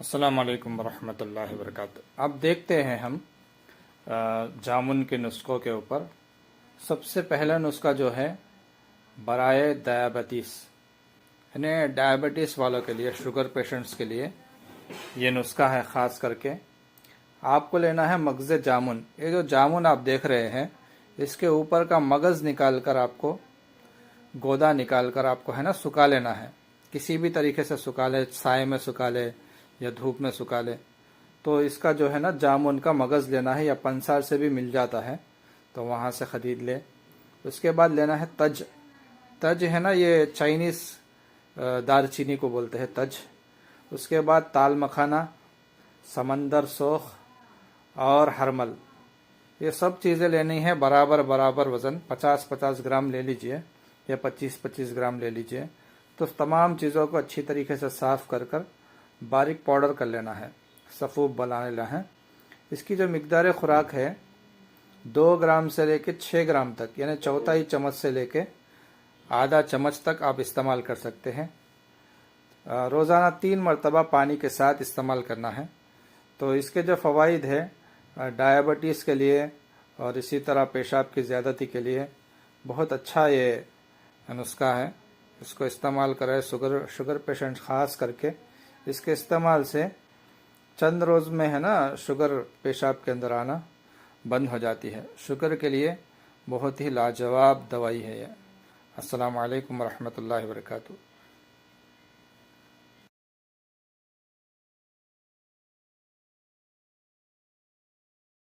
अस्सलाम वालेकुम वरहमतुल्लाहि वबरकातुहू। अब देखते हैं हम जामुन के नुस्खों के ऊपर। सबसे पहला नुस्खा जो है बराए डायबिटीज़, यानी डायबिटीज़ वालों के लिए, शुगर पेशेंट्स के लिए ये नुस्खा है। ख़ास करके आपको लेना है मगज़ जामुन। ये जो जामुन आप देख रहे हैं, इसके ऊपर का मगज़ निकाल कर आपको, गोदा निकाल कर आपको है ना सुखा लेना है। किसी भी तरीके से सुखा ले, साए में सुखा ले या धूप में सुखा ले। तो इसका जो है ना जामुन का मगज़ लेना है, या पंसार से भी मिल जाता है तो वहाँ से ख़रीद ले। उसके बाद लेना है तज। तज है ना, ये चाइनीज़ दारचीनी को बोलते हैं तज। उसके बाद ताल मखाना, समंदर सोख और हरमल, ये सब चीज़ें लेनी है बराबर बराबर वज़न। 50-50 ग्राम ले लीजिए या 25-25 ग्राम ले लीजिए। तो तमाम चीज़ों को अच्छी तरीके से साफ़ कर बारीक पाउडर कर लेना है, सफ़ूब बना लेना है। इसकी जो मिकदार खुराक है 2 ग्राम से लेके 6 ग्राम तक, यानी चौथाई चम्मच से लेके आधा चम्मच तक आप इस्तेमाल कर सकते हैं। रोज़ाना 3 मरतबा पानी के साथ इस्तेमाल करना है। तो इसके जो फ़वाइद है डायबिटीज़ के लिए और इसी तरह पेशाब की ज़्यादती के लिए बहुत अच्छा ये नुस्खा है। इसको इस्तेमाल करें शुगर पेशेंट ख़ास करके। इसके इस्तेमाल से चंद रोज़ में है ना शुगर पेशाब के अंदर आना बंद हो जाती है। शुगर के लिए बहुत ही लाजवाब दवाई है ये। अस्सलामु अलैकुम वरहमतुल्लाहि वबरकातुहू।